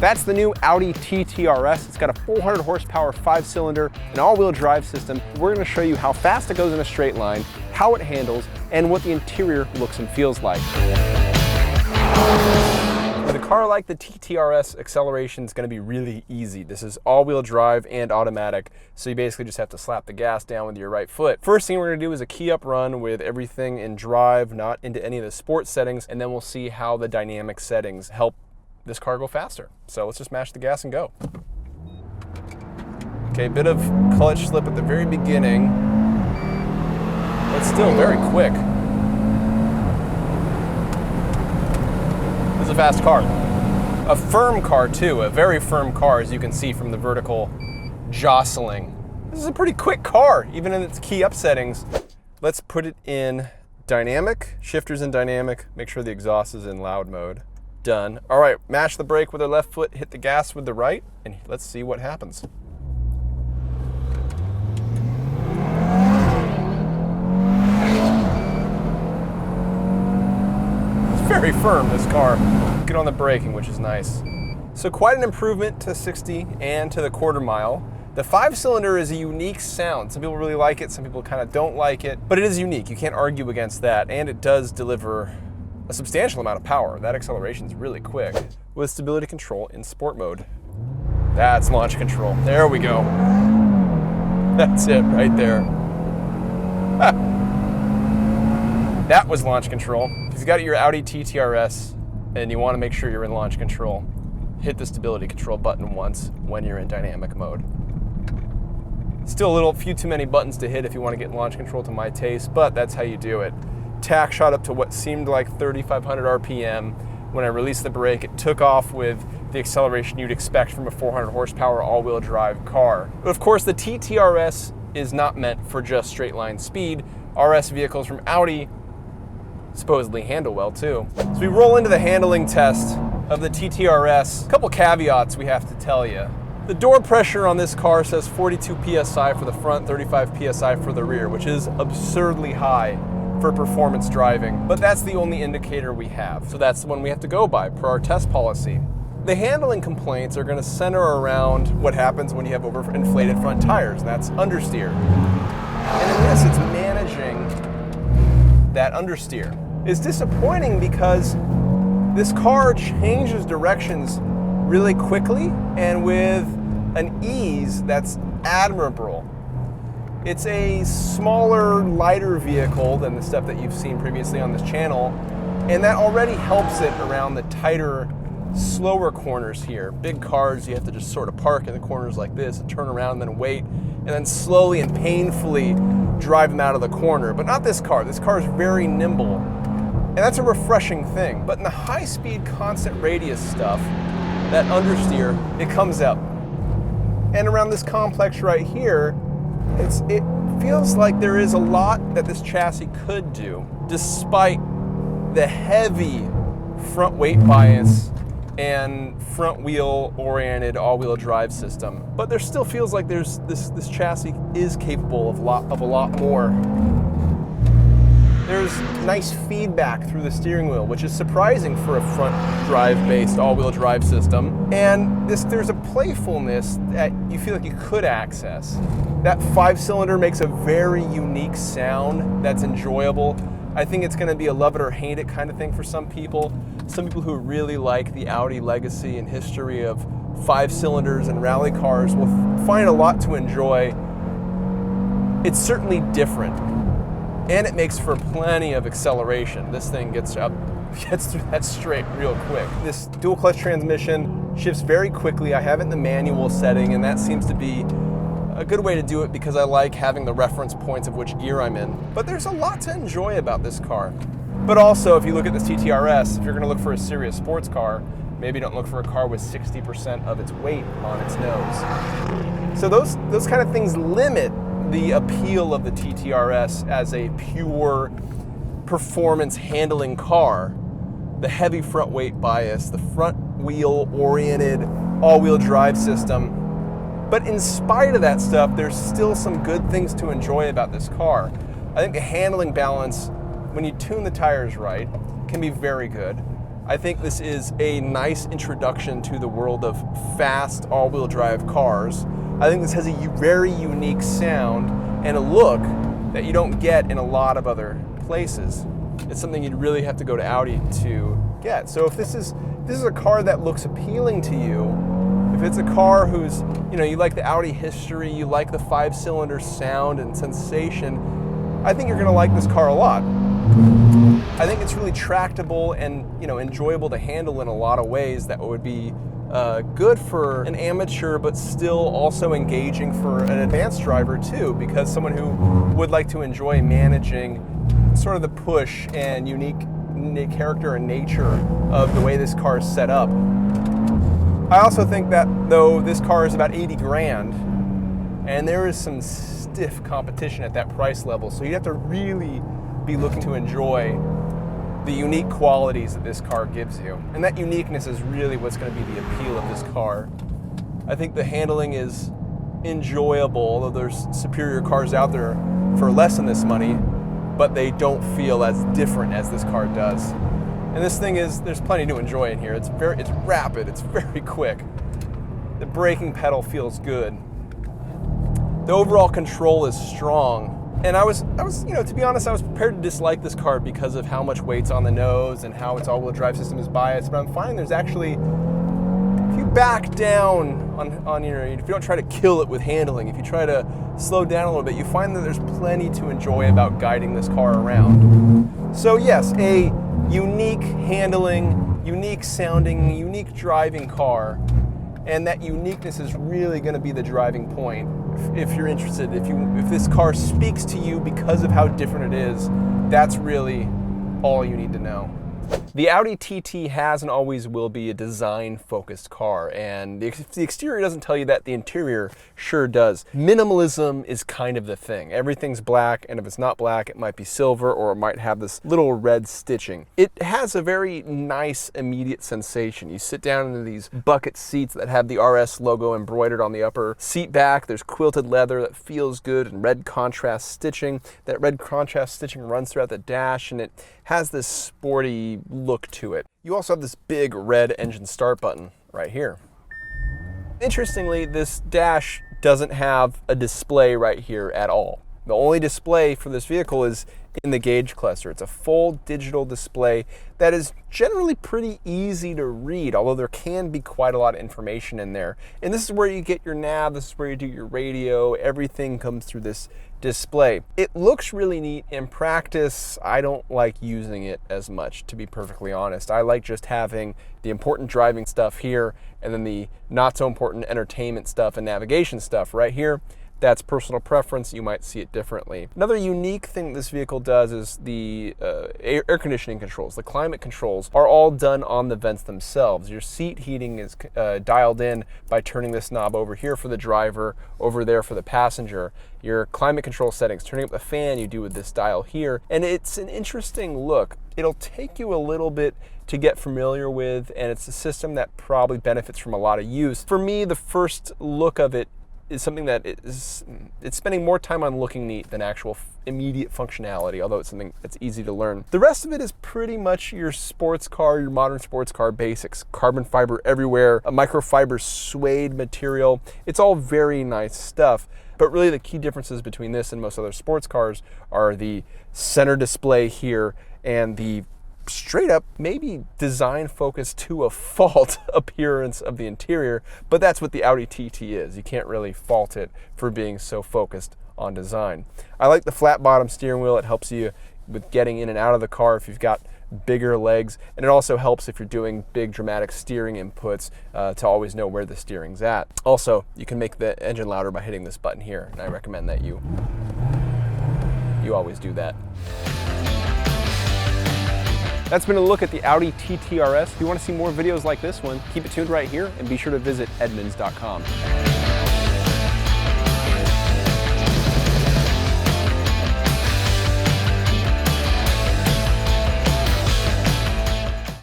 That's the new Audi TT RS. It's got a 400 horsepower 5-cylinder, an all-wheel drive system. We're going to show you how fast it goes in a straight line, how it handles, and what the interior looks and feels like. With a car like the TT RS, acceleration is going to be really easy. This is all-wheel drive and automatic, so you basically just have to slap the gas down with your right foot. First thing we're going to do is a key up run with everything in drive, not into any of the sports settings, and then we'll see how the dynamic settings help this car go faster. So let's just mash the gas and go. Okay, bit of clutch slip at the very beginning, but still very quick. This is a fast car. A firm car too, a very firm car, as you can see from the vertical jostling. This is a pretty quick car, even in its key up settings. Let's put it in dynamic, shifters in dynamic, make sure the exhaust is in loud mode. Done. All right, mash the brake with the left foot, hit the gas with the right, and let's see what happens. Very firm, this car. Get on the braking, which is nice. So quite an improvement to 60 and to the quarter mile. The 5-cylinder is a unique sound. Some people really like it, some people kind of don't like it, but it is unique. You can't argue against that, and it does deliver a substantial amount of power. That acceleration is really quick. With stability control in sport mode. That's launch control. There we go. That's it right there. That was launch control. If you've got your Audi TT RS and you want to make sure you're in launch control, hit the stability control button once when you're in dynamic mode. Still a few too many buttons to hit if you want to get launch control to my taste, but that's how you do it. Tach shot up to what seemed like 3,500 RPM. When I released the brake, it took off with the acceleration you'd expect from a 400 horsepower all-wheel drive car. But of course, the TT RS is not meant for just straight line speed. RS vehicles from Audi supposedly handle well too. So we roll into the handling test of the TT RS. A couple caveats we have to tell you. The door pressure on this car says 42 PSI for the front, 35 PSI for the rear, which is absurdly high for performance driving, but that's the only indicator we have. So that's the one we have to go by per our test policy. The handling complaints are going to center around what happens when you have overinflated front tires, and that's understeer. And in this, it's managing that understeer. It's disappointing because this car changes directions really quickly and with an ease that's admirable. It's a smaller, lighter vehicle than the stuff that you've seen previously on this channel, and that already helps it around the tighter, slower corners here. Big cars, you have to just sort of park in the corners like this and turn around and then wait, and then slowly and painfully drive them out of the corner. But not this car. This car is very nimble, and that's a refreshing thing. But in the high-speed constant radius stuff, that understeer, it comes out. And around this complex right here, it feels like there is a lot that this chassis could do, despite the heavy front weight bias and front wheel oriented all-wheel drive system. But there still feels like there's this chassis is capable of a lot more. There's nice feedback through the steering wheel, which is surprising for a front drive-based all-wheel drive system. And there's a playfulness that you feel like you could access. That 5-cylinder makes a very unique sound that's enjoyable. I think it's going to be a love it or hate it kind of thing for some people. Some people who really like the Audi legacy and history of 5-cylinders and rally cars will find a lot to enjoy. It's certainly different. And it makes for plenty of acceleration. This thing gets through that straight real quick. This dual clutch transmission shifts very quickly. I have it in the manual setting, and that seems to be a good way to do it because I like having the reference points of which gear I'm in. But there's a lot to enjoy about this car. But also, if you look at this TT RS, if you're gonna look for a serious sports car, maybe don't look for a car with 60% of its weight on its nose. So those kind of things limit the appeal of the TT RS as a pure performance handling car. The heavy front weight bias, the front wheel oriented all-wheel drive system. But in spite of that stuff, there's still some good things to enjoy about this car. I think the handling balance, when you tune the tires right, can be very good. I think this is a nice introduction to the world of fast all-wheel drive cars. I think this has a very unique sound and a look that you don't get in a lot of other places. It's something you'd really have to go to Audi to get. So if this is a car that looks appealing to you, if it's a car who's, you like the Audi history, you like the 5-cylinder sound and sensation, I think you're gonna like this car a lot. I think it's really tractable and enjoyable to handle in a lot of ways that would be good for an amateur, but still also engaging for an advanced driver too, because someone who would like to enjoy managing sort of the push and unique character and nature of the way this car is set up. I also think that though this car is about 80 grand, and there is some stiff competition at that price level, so you have to really be looking to enjoy the unique qualities that this car gives you. And that uniqueness is really what's going to be the appeal of this car. I think the handling is enjoyable, although there's superior cars out there for less than this money, but they don't feel as different as this car does. And this thing there's plenty to enjoy in here. It's rapid, it's very quick. The braking pedal feels good. The overall control is strong. And I was, to be honest, I was prepared to dislike this car because of how much weight's on the nose and how its all-wheel drive system is biased. But I'm finding there's actually, if you back down if you don't try to kill it with handling, if you try to slow down a little bit, you find that there's plenty to enjoy about guiding this car around. So yes, a unique handling, unique sounding, unique driving car, and that uniqueness is really going to be the driving point. If you're interested, if this car speaks to you because of how different it is, that's really all you need to know. The Audi TT has and always will be a design-focused car, and if the exterior doesn't tell you that, the interior sure does. Minimalism is kind of the thing. Everything's black, and if it's not black, it might be silver, or it might have this little red stitching. It has a very nice, immediate sensation. You sit down into these bucket seats that have the RS logo embroidered on the upper seat back. There's quilted leather that feels good, and red contrast stitching. That red contrast stitching runs throughout the dash, and it has this sporty look to it. You also have this big red engine start button right here. Interestingly, this dash doesn't have a display right here at all. The only display for this vehicle is in the gauge cluster. It's a full digital display that is generally pretty easy to read, although there can be quite a lot of information in there. And this is where you get your nav, this is where you do your radio, everything comes through this display. It looks really neat. In practice, I don't like using it as much, to be perfectly honest. I like just having the important driving stuff here, and then the not so important entertainment stuff and navigation stuff right here. That's personal preference. You might see it differently. Another unique thing this vehicle does is the air conditioning controls. The climate controls are all done on the vents themselves. Your seat heating is dialed in by turning this knob over here for the driver, over there for the passenger. Your climate control settings, turning up the fan, you do with this dial here. And it's an interesting look. It'll take you a little bit to get familiar with, and it's a system that probably benefits from a lot of use. For me, the first look of it is something that it's spending more time on looking neat than actual immediate functionality, although it's something that's easy to learn. The rest of it is pretty much your sports car, your modern sports car basics. Carbon fiber everywhere, a microfiber suede material. It's all very nice stuff. But really the key differences between this and most other sports cars are the center display here and the straight up, maybe design focused to a fault appearance of the interior, but that's what the Audi TT is. You can't really fault it for being so focused on design. I like the flat bottom steering wheel. It helps you with getting in and out of the car if you've got bigger legs, and it also helps if you're doing big dramatic steering inputs to always know where the steering's at. Also, you can make the engine louder by hitting this button here, and I recommend that you always do that. That's been a look at the Audi TT RS. If you want to see more videos like this one, keep it tuned right here and be sure to visit Edmunds.com.